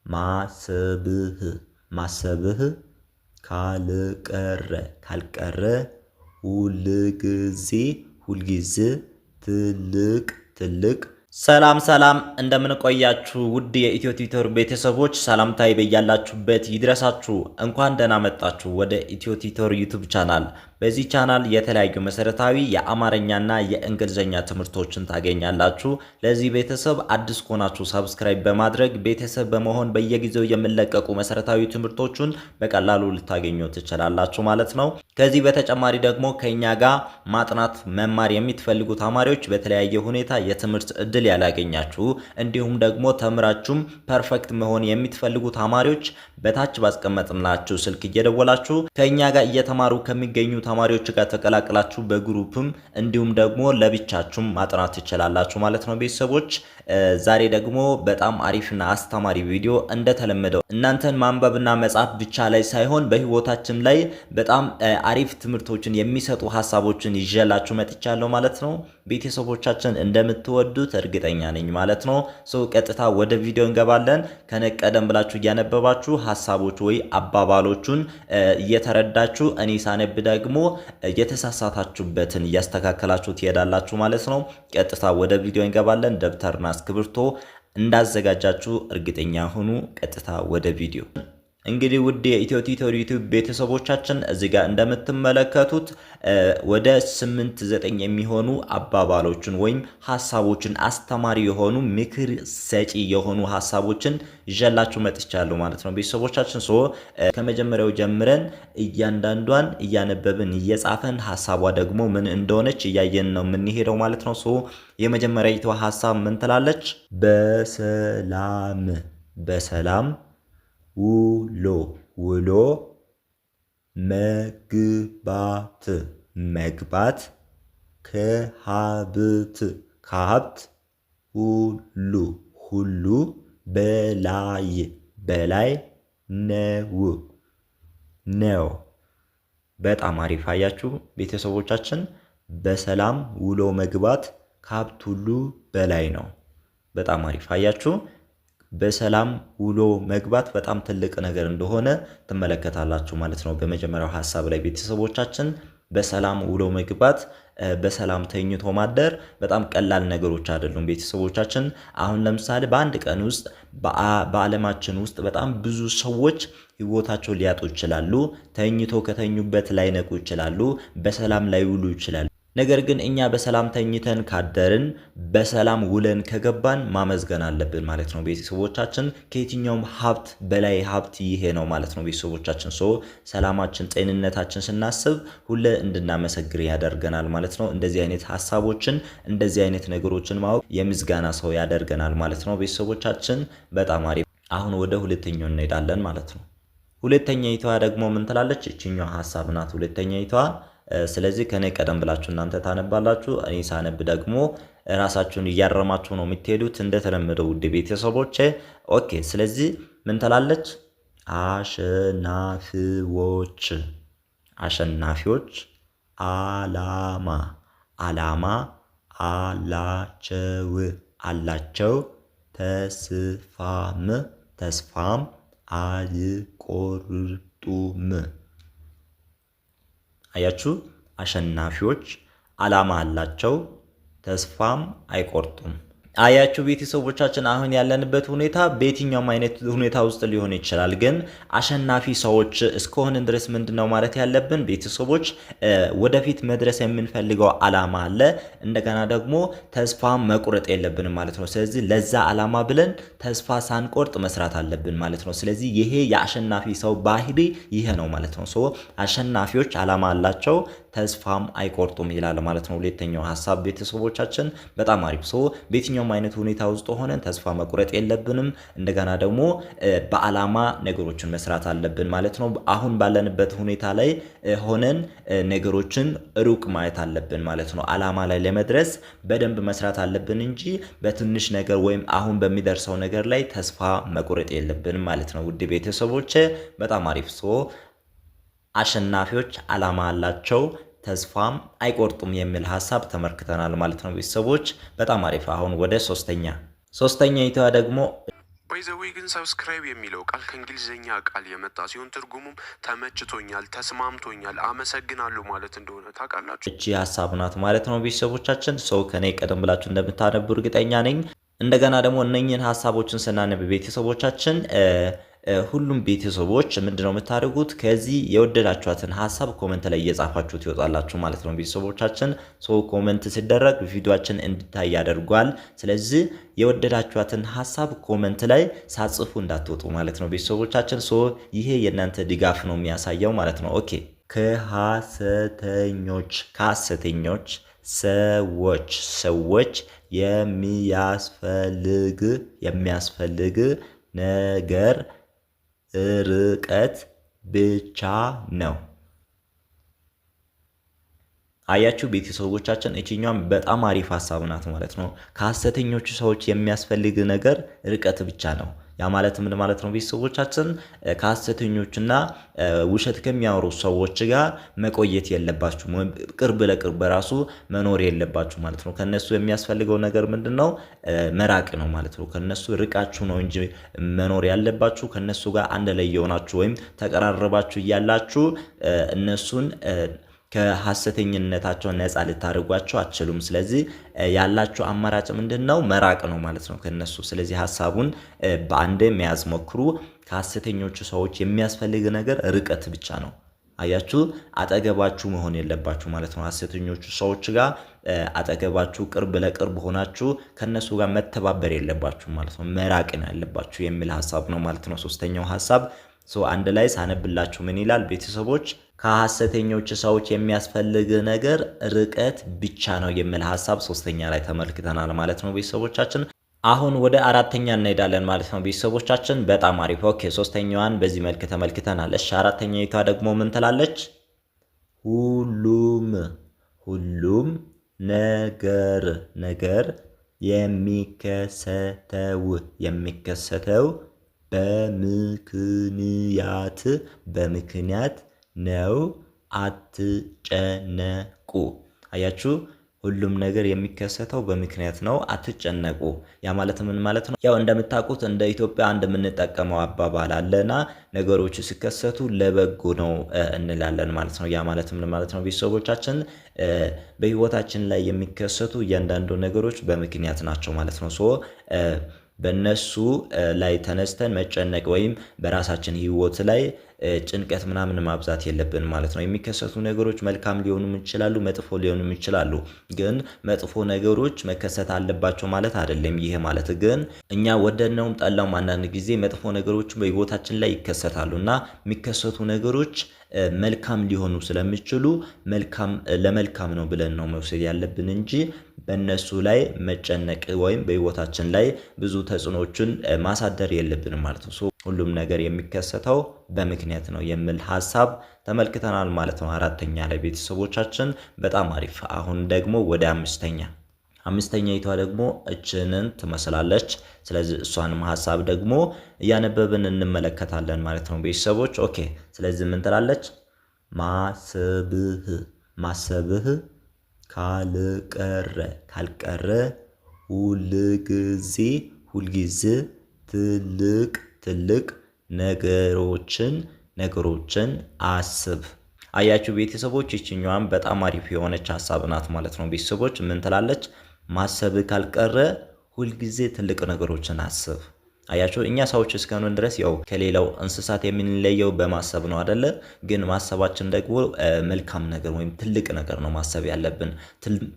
ማሰብህ ማሰብህ ካልቀረ ሁልጊዜ ትልቅ ሰላም ሰላም እንደምን ቆያችሁ ውድ የኢትዮ ቲዩተር ቤተሰቦች ሰላምታዬ በያላችሁበት ይድረሳችሁ። እንኳን ደህና መጣችሁ ወደ ኢትዮ ቲዩተር ዩቲዩብ ቻናል። በዚህ ቻናል የተለያዩ መሰረታዊ የአማርኛና የእንግሊዘኛ ትምህርቶችን ታገኛላችሁ። ለዚህ ቤተሰብ አዲስ ከሆናችሁ ሰብስክራይብ በማድረግ ቤተሰብ በመሆን በየጊዜው የሚለቀቁ መሰረታዊ ትምህርቶችን በቀላሉ ልታገኙ ትችላላችሁ ማለት ነው። ከዚህ በተጨማሪ ደግሞ ከኛ ጋር ማጥናት መማር የምትፈልጉ ተማሪዎች በተለያየ ሁኔታ የትምህርት እድል ያላገኛችሁ እንዲሁም ደግሞ ተምራችሁም ፐርፌክት መሆን የምትፈልጉ ተማሪዎች በታች ባስቀመጥናችሁ ስልክ እየደወላችሁ ከኛ ጋር እየተማሩ ከሚገኙ ተማሪዎች ጋር ተቀላቅላችሁ በግሩፕም እንዲሁም ደግሞ ለብቻችሁም ማጥናት ትችላላችሁ ማለት ነው። ቤተሰቦች ዛሬ ደግሞ በጣም አሪፍና አስተማሪ ቪዲዮ እንደተለመደው እናንተን ማንበብና መጻፍ ብቻ ላይ ሳይሆን በህይወታችን ላይ በጣም አሪፍ ትምህርቶችን የሚሰጡ ሐሳቦችን ይዤላችሁ መጥቻለሁ ማለት ነው። ቤተሰቦቻችን እንደምትወዱት እርግጠኛ ነኝ ማለት ነው። ቀጥታ ወደ ቪዲዮ እንገባለን። ከነቀደም ብላችሁ እያነበባችሁ ሐሳቦች ወይ አባባሎቹን እየተረዳችሁ እኔ ሳነብ ደግሞ የተሳሳታችሁበትን እያስተካከላችሁ ትሄዳላችሁ ማለት ነው። ቀጥታ ወደ ቪዲዮ እንገባለን። ደብተርና እስክሪብቶ እንዳዘጋጃችሁ እርግጠኛ ሁኑ። ቀጥታ ወደ ቪዲዮ እንግዲህ ውድ የኢትዮ ቲዩተር ዩቲዩብ ቤተሰቦቻችን እዚህ ጋር እንደምትመለከቱት ወደ 8-9 የሚሆኑ አባባሎችን ወይም ሐሳቦችን አስተማሪ የሆኑ ምክር ሰጪ የሆኑ ሐሳቦችን ይዤላችሁ መጥቻለሁ ማለት ነው። ቤተሰቦቻችን ከመጀመሪያው ጀምረን እያንዳንዷን እያነበብን እየጻፈን ሐሳቧ ደግሞ ምን እንደሆነች እያየን ነው የምንሄደው ማለት ነው። የመጀመሪያው ሐሳብ ምን ትላለች? በሰላም ውሎ መግባት ከሀብት ሁሉ በላይ ነው። በጣም አሪፍ አያችሁ ቤተሰቦቻችን። በሰላም ውሎ መግባት ከሀብት ሁሉ በላይ ነው። በጣም አሪፍ አያችሁ። በሰላም ውሎ መግባት በጣም ትልቅ ነገር እንደሆነ ትመለከታላችሁ ማለት ነው። በመጀመሪያው ሐሳብ ላይ ቤተሰቦቻችን በሰላም ውሎ መግባት በሰላም ተኝቶ ማደር በጣም ቀላል ነገሮች አይደሉም ቤተሰቦቻችን። አሁን ለምሳሌ በአንድ ቀን ውስጥ በዓለማችን ውስጥ በጣም ብዙ ሰዎች ህይወታቸው ሊያጡ ይችላሉ። ተኝቶ ከተኙበት ላይ ነቁ ይችላሉ። በሰላም ላይ ውሉ ይችላሉ። ነገር ግን እኛ በሰላም ተኝተን ካደርን በሰላም ውለን ከገባን ማመዝገን አለብን ማለት ነው ቤተሰቦቻችን። ከየትኛውም ሀብት በላይ ሀብት ይሄ ነው ማለት ነው ቤተሰቦቻችን። ሰላማችን፣ ጤንነታችን ስናስብ ሁሌ እንድናመሰግር ያደርገናል ማለት ነው። እንደዚህ አይነት ሐሳቦችን እንደዚህ አይነት ነገሮችን ማወቅ የምስጋና ሰው ያደርገናል ማለት ነው ቤተሰቦቻችን። በጣም አሪፍ። አሁን ወደ ሁለተኛው እንሄዳለን ማለት ነው። ሁለተኛይቷ ደግሞ ምን ትላለች? እቺኛው ሐሳብ ናት ሁለተኛይቷ። ስለዚህ ከኔ ቀደም ብላችሁ እናንተ ታነባላችሁ። እኔ ሳነብ ደግሞ ራሳችሁን እያረማችሁ ነው የምትሄዱት እንደተለመደው ውድ ቤተሰቦቼ። ኦኬ። ስለዚህ ምን ትላለች? አሸናፊዎች ዓላማ አላቸው ተስፋም አይቆርጡም። አያችሁ፣ አሸናፊዎች ዓላማ አላቸው ተስፋም አይቆርጡም። አያችሁ ቤተሰቦቻችን፣ አሁን ያለንበት ሁኔታ በየትኛውም አይነት ሁኔታ ውስጥ ሊሆን ይችላል። ግን አሸናፊ ሰዎች እስከሆንን ድረስ ምንድነው ማለት ያለብን ቤተሰቦች? ወደፊት መድረስ የምንፈልገው ዓላማ አለ። እንደገና ደግሞ ተስፋ መቁረጥ የለብንም ማለት ነው። ስለዚህ ለዛ ዓላማ ብለን ተስፋ ሳንቆርጥ መስራት አለብን ማለት ነው። ስለዚህ ይሄ የአሸናፊ ሰው ባህሪ ይሄ ነው ማለት ነው። አሸናፊዎች ዓላማ አላቸው ተስፋም አይቆርጡም ይላል ማለት ነው። ሁለተኛው ሐሳብ ቤተሰቦቻችን በጣም አሪፍ። በየትኛውም አይነት ሁኔታ ውስጥ ሆነን ተስፋ መቁረጥ የለብንም። እንደገና ደግሞ በዓላማ ነገሮችን መስራት አለብን ማለት ነው። አሁን ባለንበት ሁኔታ ላይ ሆነን ነገሮችን ሩቅ ማየት አለብን ማለት ነው። ዓላማ ላይ ለመድረስ በደንብ መስራት አለብን እንጂ በትንሽ ነገር ወይም አሁን በሚደርሰው ነገር ላይ ተስፋ መቁረጥ የለብንም ማለት ነው። ውድ ቤተሰቦቼ በጣም አሪፍ። አሸናፊዎች ዓላማ አላቸው ተስፋም አይቆርጡም የሚል ሐሳብ ተመልክተናል ማለት ነው ቤተሰቦች። በጣም አሪፍ። አሁን ወደ ሶስተኛይቷ ደግሞ ባይዘዌይ ግን ሰብስክራይብ የሚለው ቃል ከእንግሊዝኛ ቃል የመጣ ሲሆን ትርጉሙም ተመችቶኛል፣ ተስማምቶኛል፣ አመሰግናለሁ ማለት እንደሆነ ታውቃላችሁ። እቺ ሀሳብ ናት ማለት ነው ቤተሰቦቻችን። ሰው ከኔ ቀደም ብላችሁ እንደምታነቡ እርግጠኛ ነኝ። እንደገና ደግሞ እነኚህን ሀሳቦችን ስናነብ ቤተሰቦቻችን ሁሉም ቤተሰቦች ምንድነው የምታደርጉት? ከዚህ የወደዳችኋትን ሀሳብ ኮመንት ላይ እየጻፋችሁት ይወጣላችሁ ማለት ነው ቤተሰቦቻችን። ሶ ኮመንት ሲደረግ ቪዲዮአችን እንዲታይ ያደርጓል። ስለዚህ የወደዳችኋትን ሀሳብ ኮመንት ላይ ሳጽፉ እንዳትወጡ ማለት ነው ቤተሰቦቻችን። ሶ ይሄ የእናንተ ድጋፍ ነው የሚያሳየው ማለት ነው። ኦኬ ከሐሰተኞች ሰዎች የሚያስፈልግ ነገር ርቀት ብቻ ነው። አያችሁ ቤተሰቦቻችን፣ እቺኛም በጣም አሪፍ ሀሳብ ናት ማለት ነው። ከሐሰተኞቹ ሰዎች የሚያስፈልግ ነገር ርቀት ብቻ ነው። ያ ማለት ምን ማለት ነው ቤተሰቦቻችን? ከሐሰተኞችና ውሸት ከሚያወሩ ሰዎች ጋር መቆየት የለባችሁ፣ ቅርብ ለቅርብ በራሱ መኖር የለባችሁ ማለት ነው። ከነሱ የሚያስፈልገው ነገር ምንድነው? መራቅ ነው ማለት ነው። ከነሱ ርቃችሁ ነው እንጂ መኖር ያለባችሁ። ከነሱ ጋር አንድ ላይ የሆናችሁ ወይም ተቀራረባችሁ እያላችሁ እነሱን ከሐሰተኝነታቸው ነፃ ልታደርጓቸው አትችሉም። ስለዚህ ያላችሁ አማራጭ ምንድነው? መራቅ ነው ማለት ነው ከነሱ። ስለዚህ ሐሳቡን በአንድ መያዝ ሞክሩ። ከሐሰተኞቹ ሰዎች የሚያስፈልግ ነገር ርቀት ብቻ ነው። አያችሁ፣ አጠገባችሁ መሆን የለባችሁ ማለት ነው። ሐሰተኞቹ ሰዎች ጋር አጠገባችሁ ቅርብ ለቅርብ ሆናችሁ ከነሱ ጋር መተባበር የለባችሁ ማለት ነው። መራቅ ነው ያለባችሁ የሚል ሐሳብ ነው ማለት ነው። ሶስተኛው ሐሳብ አንድ ላይ ሳነብላችሁ ምን ይላል ቤተሰቦች? ከሐሰተኞች ሰዎች የሚያስፈልግ ነገር ርቀት ብቻ ነው የሚል ሐሳብ ሶስተኛ ላይ ተመልክተናል ማለት ነው ቤተሰቦቻችን። አሁን ወደ አራተኛ እንሄዳለን ማለት ነው ቤተሰቦቻችን። በጣም አሪፍ። ኦኬ ሶስተኛዋን በዚህ መልክ ተመልክተናል። እሺ አራተኛይቷ ደግሞ ምን ትላለች? ሁሉም ነገር የሚከሰተው በምክንያት ነው፣ አትጨነቁ። አያችሁ፣ ሁሉም ነገር የሚከሰተው በምክንያት ነው፣ አትጨነቁ። ያ ማለት ምን ማለት ነው? ያው እንደምታውቁት እንደ ኢትዮጵያ አንድ የምንጠቀመው አባባል አለና ነገሮች ሲከሰቱ ለበጎ ነው እንላለን ማለት ነው። ያ ማለት ምን ማለት ነው ቤተሰቦቻችን? በህይወታችን ላይ የሚከሰቱ እያንዳንዱ ነገሮች በምክንያት ናቸው ማለት ነው። በእነሱ ላይ ተነስተን መጨነቅ ወይም በራሳችን ህይወት ላይ ጭንቀት ምናምን ማብዛት የለብን ማለት ነው። የሚከሰቱ ነገሮች መልካም ሊሆኑም ይችላሉ፣ መጥፎ ሊሆኑም ይችላሉ። ግን መጥፎ ነገሮች መከሰት አለባቸው ማለት አይደለም። ይሄ ማለት ግን እኛ ወደድነውም ጠላውም አንዳንድ ጊዜ መጥፎ ነገሮች በህይወታችን ላይ ይከሰታሉና የሚከሰቱ ነገሮች መልካም ሊሆኑ ስለሚችሉ ለመልካም ነው ብለን ነው መውሰድ ያለብን እንጂ በእነሱ ላይ መጨነቅ ወይም በህይወታችን ላይ ብዙ ተጽዕኖዎችን ማሳደር የለብንም ማለት ነው። ሁሉም ነገር የሚከሰተው በምክንያት ነው የሚል ሐሳብ ተመልክተናል ማለት ነው። አራተኛ ላይ ቤተሰቦቻችን በጣም አሪፍ። አሁን ደግሞ ወደ አምስተኛይቷ ደግሞ እችንን ትመስላለች። ስለዚህ እሷንም ሐሳብ ደግሞ እያነበብን እንመለከታለን ማለት ነው ቤተሰቦች። ኦኬ ስለዚህ ምን ትላለች? ማሰብህ ካልቀረ ሁልጊዜ ትልቅ ነገሮችን አስብ። አያችሁ ቤተሰቦች፣ ይችኛዋም በጣም አሪፍ የሆነች ሐሳብ ናት ማለት ነው ቤተሰቦች። ምን ትላለች? ማሰብ ካልቀረ ሁልጊዜ ትልቅ ነገሮችን አስብ። አያችሁ እኛ ሰዎች እስከሆነን ድረስ ያው ከሌላው እንስሳት የምንለየው በማሰብ ነው አይደለ? ግን ማሰባችን ደግሞ መልካም ነገር ወይም ትልቅ ነገር ነው ማሰብ ያለብን።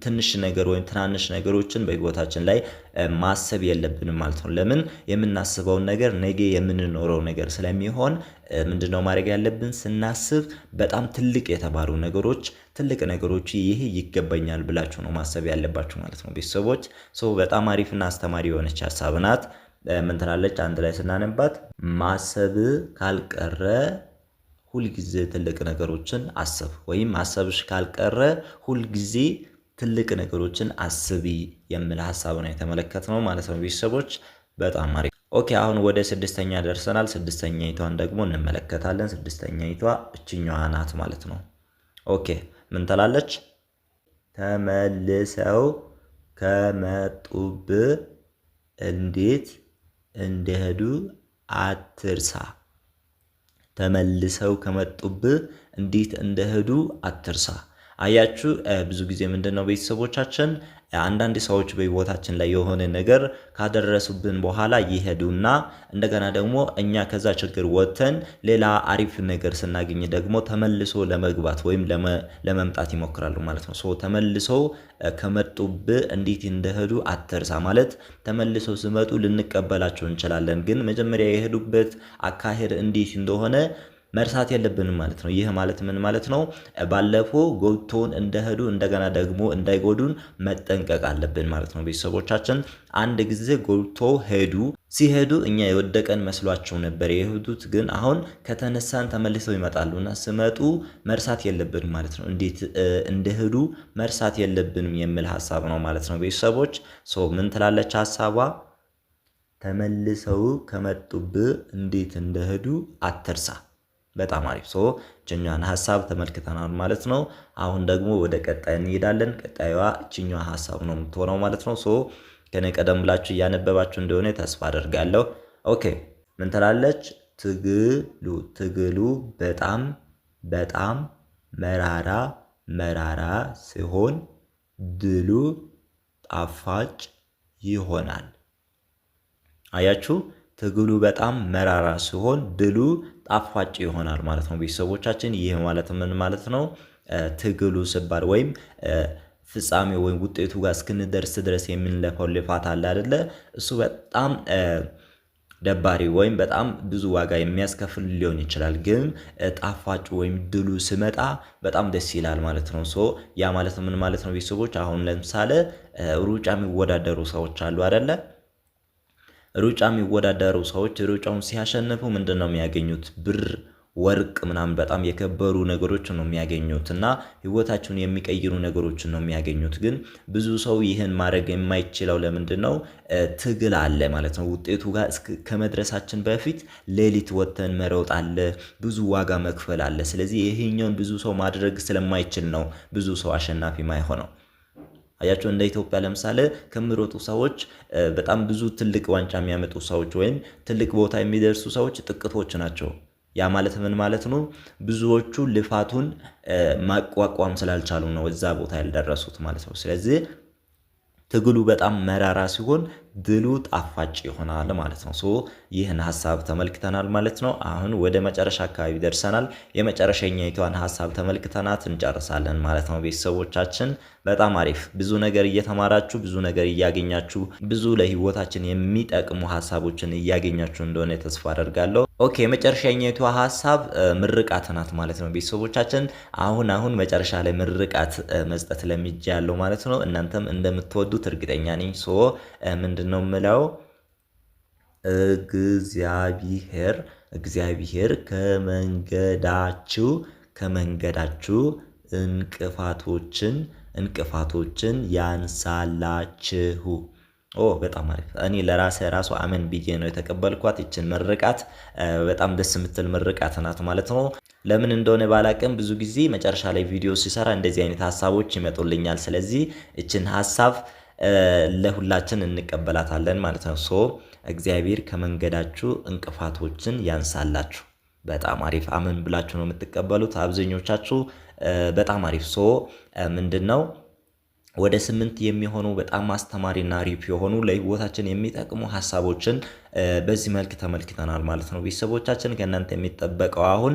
ትንሽ ነገር ወይም ትናንሽ ነገሮችን በህይወታችን ላይ ማሰብ የለብንም ማለት ነው። ለምን? የምናስበውን ነገር ነገ የምንኖረው ነገር ስለሚሆን ምንድነው ማድረግ ያለብን? ስናስብ በጣም ትልቅ የተባሉ ነገሮች ይሄ ይገባኛል ብላችሁ ነው ማሰብ ያለባችሁ ማለት ነው ቤተሰቦች። በጣም አሪፍና አስተማሪ የሆነች ሐሳብ ናት። ምን ትላለች? አንድ ላይ ስናነባት ማሰብ ካልቀረ ሁልጊዜ ትልቅ ነገሮችን አስብ፣ ወይም ማሰብሽ ካልቀረ ሁልጊዜ ትልቅ ነገሮችን አስቢ የሚል ሐሳብ ነው የተመለከትነው ማለት ነው ቤተሰቦች። በጣም አሪፍ። ኦኬ አሁን ወደ ስድስተኛ ደርሰናል። ስድስተኛይቷን ደግሞ እንመለከታለን። ስድስተኛይቷ እችኛዋ ናት ማለት ነው። ኦኬ ምን ትላለች? ተመልሰው ከመጡብህ እንደሄዱ አትርሳ። ተመልሰው ከመጡብህ እንዴት እንደሄዱ አትርሳ። አያችሁ ብዙ ጊዜ ምንድነው ቤተሰቦቻችን አንዳንድ ሰዎች በህይወታችን ላይ የሆነ ነገር ካደረሱብን በኋላ ይሄዱና እንደገና ደግሞ እኛ ከዛ ችግር ወጥተን ሌላ አሪፍ ነገር ስናገኝ ደግሞ ተመልሶ ለመግባት ወይም ለመምጣት ይሞክራሉ ማለት ነው። ተመልሶ ከመጡብህ እንዴት እንደሄዱ አትርሳ ማለት ተመልሶ ሲመጡ ልንቀበላቸው እንችላለን፣ ግን መጀመሪያ የሄዱበት አካሄድ እንዴት እንደሆነ መርሳት የለብንም ማለት ነው። ይህ ማለት ምን ማለት ነው? ባለፈው ጎድቶን እንደሄዱ እንደገና ደግሞ እንዳይጎዱን መጠንቀቅ አለብን ማለት ነው። ቤተሰቦቻችን አንድ ጊዜ ጎድቶ ሄዱ። ሲሄዱ እኛ የወደቀን መስሏቸው ነበር የሄዱት፣ ግን አሁን ከተነሳን ተመልሰው ይመጣሉና ሲመጡ መርሳት የለብንም ማለት ነው። እንዴት እንደሄዱ መርሳት የለብንም የሚል ሀሳብ ነው ማለት ነው። ቤተሰቦች ምን ትላለች ሀሳቧ? ተመልሰው ከመጡብህ እንዴት እንደሄዱ አትርሳ። በጣም አሪፍ እችኛዋን ሀሳብ ተመልክተናል ማለት ነው። አሁን ደግሞ ወደ ቀጣይ እንሄዳለን። ቀጣዩዋ እችኛዋ ሀሳብ ነው የምትሆነው ማለት ነው። ከኔ ቀደም ብላችሁ እያነበባችሁ እንደሆነ ተስፋ አደርጋለሁ። ኦኬ ምን ትላለች? ትግሉ በጣም በጣም መራራ ሲሆን ድሉ ጣፋጭ ይሆናል። አያችሁ ትግሉ በጣም መራራ ሲሆን ድሉ ጣፋጭ ይሆናል ማለት ነው። ቤተሰቦቻችን ይህ ማለት ምን ማለት ነው? ትግሉ ሲባል ወይም ፍጻሜው ወይም ውጤቱ ጋር እስክንደርስ ድረስ የምንለፈው ልፋት አለ አይደለ? እሱ በጣም ደባሪ ወይም በጣም ብዙ ዋጋ የሚያስከፍል ሊሆን ይችላል፣ ግን ጣፋጭ ወይም ድሉ ሲመጣ በጣም ደስ ይላል ማለት ነው። ያ ማለት ምን ማለት ነው ቤተሰቦች? አሁን ለምሳሌ ሩጫ የሚወዳደሩ ሰዎች አሉ አይደለ? ሩጫ የሚወዳደሩ ሰዎች ሩጫውን ሲያሸንፉ ምንድነው የሚያገኙት? ብር፣ ወርቅ ምናምን በጣም የከበሩ ነገሮችን ነው የሚያገኙት እና ህይወታቸውን የሚቀይሩ ነገሮችን ነው የሚያገኙት። ግን ብዙ ሰው ይህን ማድረግ የማይችለው ለምንድነው? ትግል አለ ማለት ነው። ውጤቱ ጋር ከመድረሳችን በፊት ሌሊት ወጥተን መሮጥ አለ፣ ብዙ ዋጋ መክፈል አለ። ስለዚህ ይሄኛውን ብዙ ሰው ማድረግ ስለማይችል ነው ብዙ ሰው አሸናፊ ማይሆነው። አያችሁ እንደ ኢትዮጵያ ለምሳሌ ከሚሮጡ ሰዎች በጣም ብዙ ትልቅ ዋንጫ የሚያመጡ ሰዎች ወይም ትልቅ ቦታ የሚደርሱ ሰዎች ጥቂቶች ናቸው። ያ ማለት ምን ማለት ነው? ብዙዎቹ ልፋቱን ማቋቋም ስላልቻሉ ነው እዛ ቦታ ያልደረሱት ማለት ነው። ስለዚህ ትግሉ በጣም መራራ ሲሆን ድሉ ጣፋጭ ይሆናል ማለት ነው። ይህን ሀሳብ ተመልክተናል ማለት ነው። አሁን ወደ መጨረሻ አካባቢ ደርሰናል። የመጨረሻኛይቷን ሀሳብ ተመልክተናት እንጨርሳለን ማለት ነው። ቤተሰቦቻችን በጣም አሪፍ ብዙ ነገር እየተማራችሁ ብዙ ነገር እያገኛችሁ ብዙ ለህይወታችን የሚጠቅሙ ሀሳቦችን እያገኛችሁ እንደሆነ ተስፋ አደርጋለሁ። ኦኬ የመጨረሻኛይቷ ሀሳብ ምርቃት ናት ማለት ነው። ቤተሰቦቻችን አሁን መጨረሻ ላይ ምርቃት መስጠት ለምጃለሁ ማለት ነው። እናንተም እንደምትወዱት እርግጠኛ ነኝ። ምንድነው የምለው? እግዚአብሔር ከመንገዳችሁ እንቅፋቶችን ያንሳላችሁ። በጣም አሪፍ። እኔ ለራሴ ራሱ አመን ብዬ ነው የተቀበልኳት። ይችን ምርቃት በጣም ደስ የምትል ምርቃት ናት ማለት ነው። ለምን እንደሆነ ባላቅም ብዙ ጊዜ መጨረሻ ላይ ቪዲዮ ሲሰራ እንደዚህ አይነት ሀሳቦች ይመጡልኛል። ስለዚህ ይችን ሀሳብ ለሁላችን እንቀበላታለን ማለት ነው። እግዚአብሔር ከመንገዳችሁ እንቅፋቶችን ያንሳላችሁ። በጣም አሪፍ አመን ብላችሁ ነው የምትቀበሉት አብዛኞቻችሁ። በጣም አሪፍ። ምንድነው ወደ 8 የሚሆኑ በጣም አስተማሪና አሪፍ የሆኑ ለህይወታችን የሚጠቅሙ ሀሳቦችን በዚህ መልክ ተመልክተናል ማለት ነው። ቤተሰቦቻችን ከእናንተ የሚጠበቀው አሁን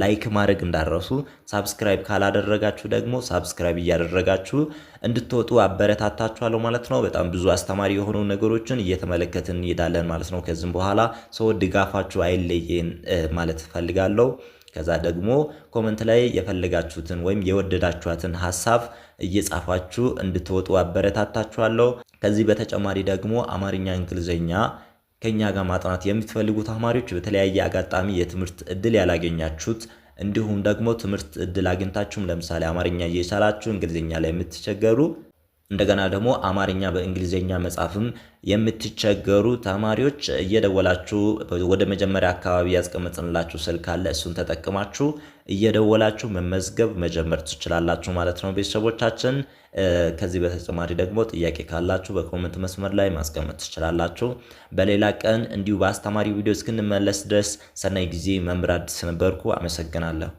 ላይክ ማድረግ እንዳረሱ፣ ሳብስክራይብ ካላደረጋችሁ ደግሞ ሳብስክራይብ እያደረጋችሁ እንድትወጡ አበረታታችኋለሁ ማለት ነው። በጣም ብዙ አስተማሪ የሆኑ ነገሮችን እየተመለከትን እንሄዳለን ማለት ነው። ከዚህም በኋላ ድጋፋችሁ አይለየን ማለት ፈልጋለሁ። ከዛ ደግሞ ኮሜንት ላይ የፈለጋችሁትን ወይም የወደዳችኋትን ሀሳብ እየጻፋችሁ እንድትወጡ አበረታታችኋለሁ። ከዚህ በተጨማሪ ደግሞ አማርኛ፣ እንግሊዘኛ ከኛ ጋር ማጥናት የምትፈልጉ ተማሪዎች በተለያየ አጋጣሚ የትምህርት እድል ያላገኛችሁት እንዲሁም ደግሞ ትምህርት እድል አግኝታችሁም ለምሳሌ አማርኛ እየቻላችሁ እንግሊዘኛ ላይ የምትቸገሩ እንደገና ደግሞ አማርኛ በእንግሊዘኛ መጻፍም የምትቸገሩ ተማሪዎች እየደወላችሁ ወደ መጀመሪያ አካባቢ ያስቀመጥንላችሁ ስልክ አለ። እሱን ተጠቅማችሁ እየደወላችሁ መመዝገብ መጀመር ትችላላችሁ ማለት ነው ቤተሰቦቻችን። ከዚህ በተጨማሪ ደግሞ ጥያቄ ካላችሁ በኮሜንት መስመር ላይ ማስቀመጥ ትችላላችሁ። በሌላ ቀን እንዲሁ በአስተማሪ ቪዲዮ እስክንመለስ ድረስ ሰናይ ጊዜ። መምህር አዲስ ነበርኩ። አመሰግናለሁ።